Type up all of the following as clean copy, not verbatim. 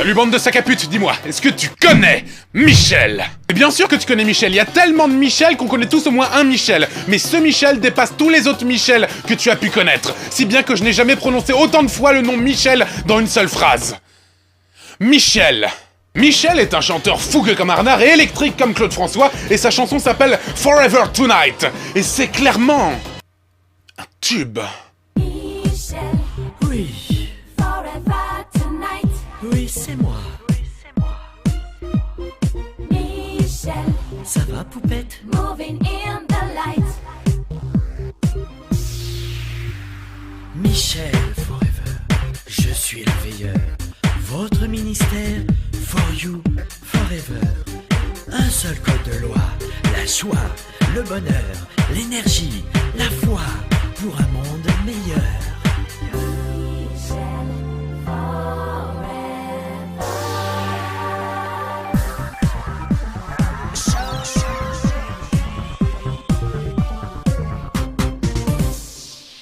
Salut bande de sac à pute, dis-moi, est-ce que tu connais Michel? Et bien sûr que tu connais Michel, il y a tellement de Michel qu'on connaît tous au moins un Michel. Mais ce Michel dépasse tous les autres Michel que tu as pu connaître. Si bien que je n'ai jamais prononcé autant de fois le nom Michel dans une seule phrase. Michel. Michel est un chanteur fougueux comme Arnard et électrique comme Claude François, et sa chanson s'appelle Forever Tonight. Et c'est clairement un tube. Michel, Oui, forever tonight. oui, c'est moi. Michel, Ça va, poupette? moving in the light. Michel Forever, je suis le veilleur. Votre ministère, for you, forever. Un seul code de loi, la joie, le bonheur, l'énergie, la foi, pour un monde meilleur. Michel, forever.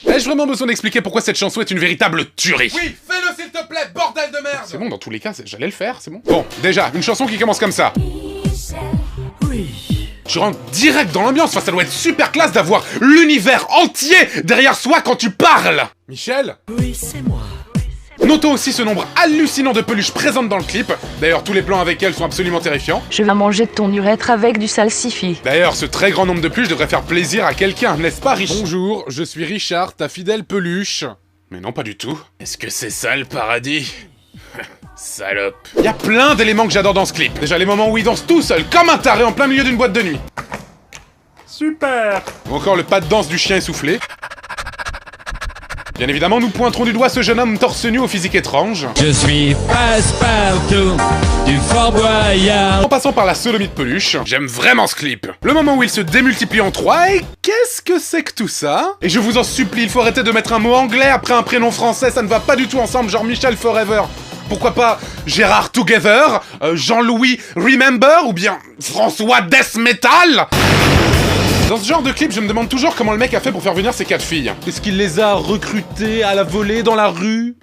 Ai-je vraiment besoin d'expliquer pourquoi cette chanson est une véritable tuerie? Oui, fais-le s'il te plaît, bordel de merde! C'est bon, dans tous les cas, j'allais le faire, c'est bon. Bon, déjà, une chanson qui commence comme ça. Michel, Oui, Tu rentres direct dans l'ambiance, enfin ça doit être super classe d'avoir l'univers entier derrière soi quand tu parles. Michel? oui, c'est moi. Notons aussi ce nombre hallucinant de peluches présentes dans le clip. D'ailleurs, tous les plans avec elles sont absolument terrifiants. Je vais manger de ton urètre avec du salsifis. D'ailleurs, ce très grand nombre de peluches devrait faire plaisir à quelqu'un, n'est-ce pas, Rich? Bonjour, je suis Richard, ta fidèle peluche. Mais non, pas du tout. Est-ce que c'est ça le paradis? Salope. Il y a plein d'éléments que j'adore dans ce clip. Déjà les moments où il danse tout seul, comme un taré en plein milieu d'une boîte de nuit. Super. Ou encore le pas de danse du chien essoufflé. Bien évidemment, nous pointerons du doigt ce jeune homme torse nu au physique étrange. Je suis Passepartout du Fort Boyard. En passant par la sodomie de peluche. J'aime vraiment ce clip. Le moment où il se démultiplie en trois, et qu'est-ce que c'est que tout ça? Et je vous en supplie, il faut arrêter de mettre un mot anglais après un prénom français, ça ne va pas du tout ensemble, genre Michel Forever. Pourquoi pas Gérard Together, Jean-Louis Remember, ou bien François Death Metal? Dans ce genre de clip, je me demande toujours comment le mec a fait pour faire venir ces 4 filles. Est-ce qu'il les a recrutées à la volée dans la rue?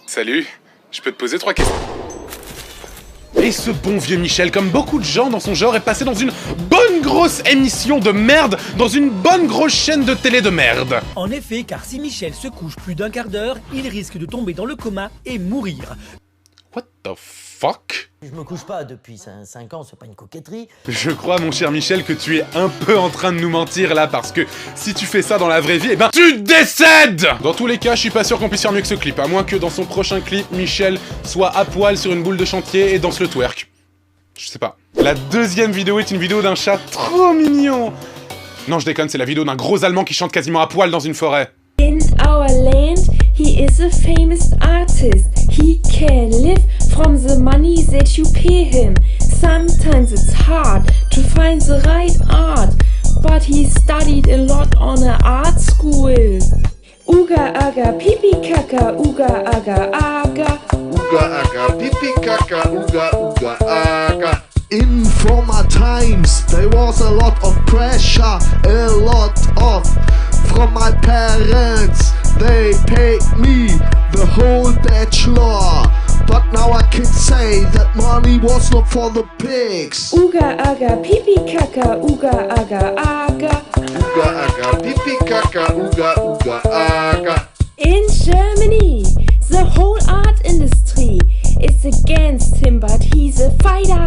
Salut, je peux te poser 3 questions? Et ce bon vieux Michel, comme beaucoup de gens dans son genre, est passé dans une bonne grosse émission de merde, dans une bonne grosse chaîne de télé de merde. En effet, car si Michel se couche plus d'un quart d'heure, il risque de tomber dans le coma et mourir. What the fuck? Je me couche pas depuis 5 ans, c'est pas une coquetterie. Je crois, mon cher Michel, que tu es un peu en train de nous mentir là, parce que si tu fais ça dans la vraie vie, eh ben tu décèdes! Dans tous les cas, je suis pas sûr qu'on puisse faire mieux que ce clip, à moins que dans son prochain clip, Michel soit à poil sur une boule de chantier et danse le twerk. Je sais pas. La deuxième vidéo est une vidéo d'un chat trop mignon. Non, je déconne, c'est la vidéo d'un gros Allemand qui chante quasiment à poil dans une forêt. In our land, he is a famous artist. He can live from the money that you pay him. Sometimes it's hard to find the right art, but he studied a lot on an art school. Uga aga pipi kaka, uga aga aga. Uga aga pipi kaka, uga uga aga. In former times there was a lot of pressure, a lot of from my parents. They paid me the whole bachelor, but now I can say that money was not for the pigs. Uga aga pipi kaka, uga aga aga. Uga aga pipi kaka, uga uga aga. In Germany, the whole art industry is against him, but he's a fighter.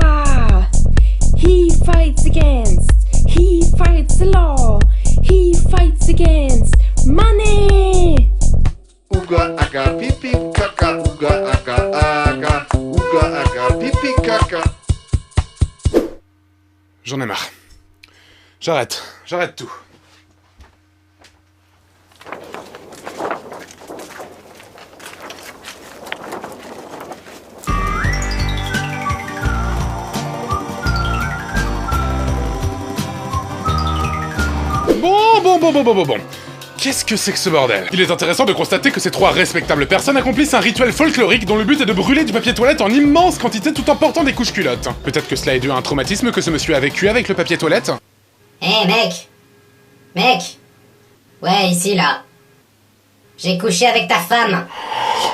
He fights the law, he fights against money. Uga aga pipi kaka, uga aga aga. Uga aga pipi kaka. J'en ai marre. J'arrête tout. Bon. Qu'est-ce que c'est que ce bordel? Il est intéressant de constater que ces 3 respectables personnes accomplissent un rituel folklorique dont le but est de brûler du papier toilette en immense quantité tout en portant des couches culottes. Peut-être que cela est dû à un traumatisme que ce monsieur a vécu avec le papier toilette? Hé mec! Ouais, ici là. J'ai couché avec ta femme.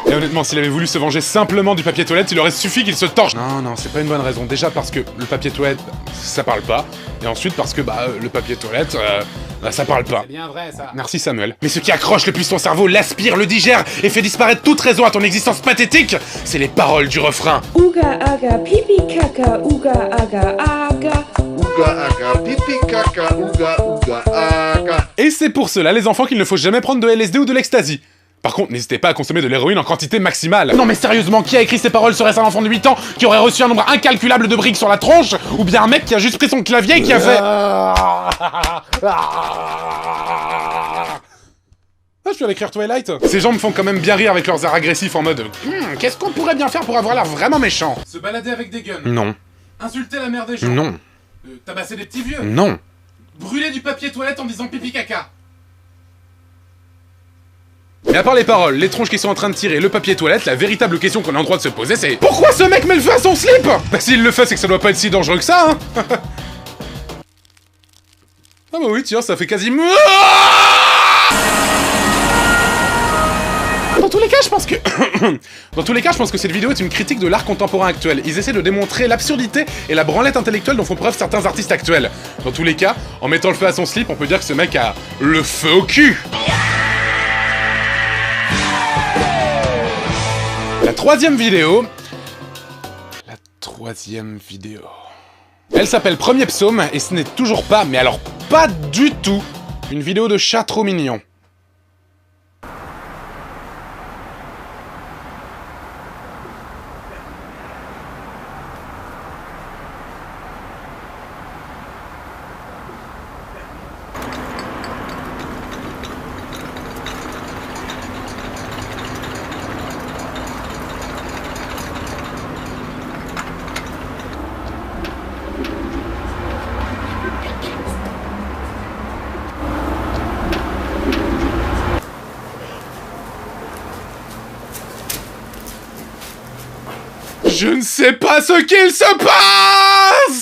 Et honnêtement, s'il avait voulu se venger simplement du papier toilette, il aurait suffi qu'il se torche. Non, c'est pas une bonne raison. Déjà parce que le papier toilette, ça parle pas. Et ensuite parce que, le papier toilette, ça parle pas. C'est bien vrai, ça. Merci Samuel. Mais ce qui accroche le plus ton cerveau, l'aspire, le digère et fait disparaître toute raison à ton existence pathétique, c'est les paroles du refrain. Uga aga pipi kaka, uga aga aga. Uga aga pipi kaka, uga uga aga. Et c'est pour cela, les enfants, qu'il ne faut jamais prendre de LSD ou de l'ecstasy. Par contre, n'hésitez pas à consommer de l'héroïne en quantité maximale. Non mais sérieusement, qui a écrit ces paroles? Serait-ce un enfant de 8 ans qui aurait reçu un nombre incalculable de briques sur la tronche? Ou bien un mec qui a juste pris son clavier et qui a fait... Ah, je viens d'écrire Twilight. Ces gens me font quand même bien rire avec leurs airs agressifs en mode qu'est-ce qu'on pourrait bien faire pour avoir l'air vraiment méchant? Se balader avec des guns. Non. Insulter la mère des gens. Non. Tabasser des petits vieux. Non. Brûler du papier toilette en disant pipi caca. Mais à part les paroles, les tronches qui sont en train de tirer, le papier toilette, la véritable question qu'on a le droit de se poser, c'est pourquoi ce mec met le feu à son slip? Bah s'il le fait, c'est que ça doit pas être si dangereux que ça, hein. Ah bah oui, tiens, ça fait quasiment... Dans tous les cas, je pense que... Dans tous les cas, je pense que cette vidéo est une critique de l'art contemporain actuel. Ils essaient de démontrer l'absurdité et la branlette intellectuelle dont font preuve certains artistes actuels. Dans tous les cas, en mettant le feu à son slip, on peut dire que ce mec a le feu au cul. La troisième vidéo... Elle s'appelle Premier Psaume, et ce n'est toujours pas, mais alors pas du tout, une vidéo de chat trop mignon. Je ne sais pas ce qu'il se passe!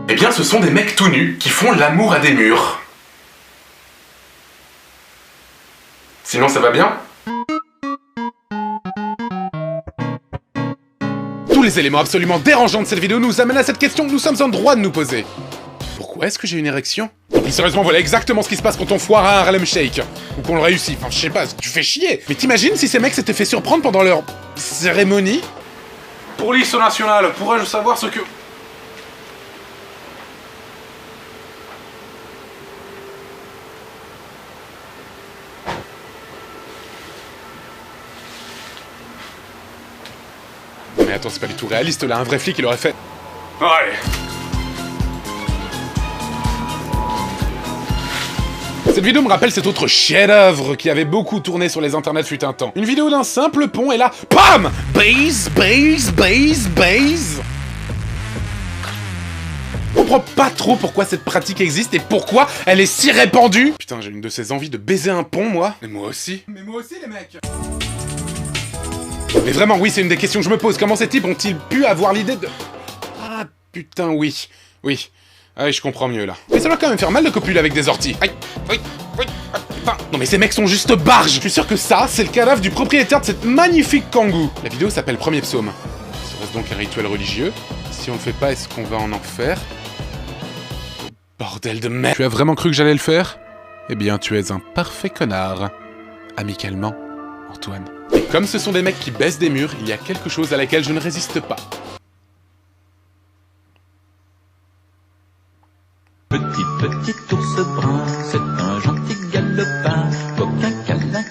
Eh bien, ce sont des mecs tout nus qui font l'amour à des murs. Sinon, ça va bien? Tous les éléments absolument dérangeants de cette vidéo nous amènent à cette question que nous sommes en droit de nous poser. Pourquoi est-ce que j'ai une érection? Et puis sérieusement, voilà exactement ce qui se passe quand on foire à un Harlem Shake. Ou qu'on le réussit, enfin je sais pas, tu fais chier. Mais t'imagines si ces mecs s'étaient fait surprendre pendant leur... cérémonie? Pour l'I.S.O. national, pourrais-je savoir ce que... Mais attends, c'est pas du tout réaliste là, un vrai flic il aurait fait... Ouais. Cette vidéo me rappelle cet autre chef-d'œuvre qui avait beaucoup tourné sur les internets fut un temps. Une vidéo d'un simple pont et là, PAM! Base. On comprend pas trop pourquoi cette pratique existe et pourquoi elle est si répandue. Putain, j'ai une de ces envies de baiser un pont, moi. Et moi aussi. Mais moi aussi, les mecs. Mais vraiment, oui, c'est une des questions que je me pose. Comment ces types ont-ils pu avoir l'idée de... Ah, putain, oui. Oui. Ah oui, je comprends mieux, là. Mais ça doit quand même faire mal de copuler avec des orties. Aïe, oui, ah, putain. Non mais ces mecs sont juste barges. Je suis sûr que ça, c'est le cadavre du propriétaire de cette magnifique kangou. La vidéo s'appelle Premier Psaume. Serait-ce donc un rituel religieux? Si on le fait pas, est-ce qu'on va en enfer? Bordel de merde. Tu as vraiment cru que j'allais le faire? Eh bien, tu es un parfait connard. Amicalement, Antoine. Et comme ce sont des mecs qui baissent des murs, il y a quelque chose à laquelle je ne résiste pas. Petit ours brun, c'est un gentil galopin. Coquin, câlin,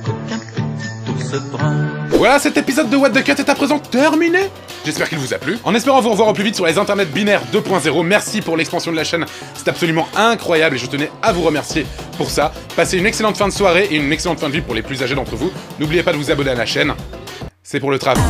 coquin, petit ours brun. Voilà, cet épisode de What the Cut est à présent terminé. J'espère qu'il vous a plu. En espérant vous revoir au plus vite sur les internets binaires 2.0, merci pour l'expansion de la chaîne. C'est absolument incroyable et je tenais à vous remercier pour ça. Passez une excellente fin de soirée et une excellente fin de vie pour les plus âgés d'entre vous. N'oubliez pas de vous abonner à la chaîne. C'est pour le travail.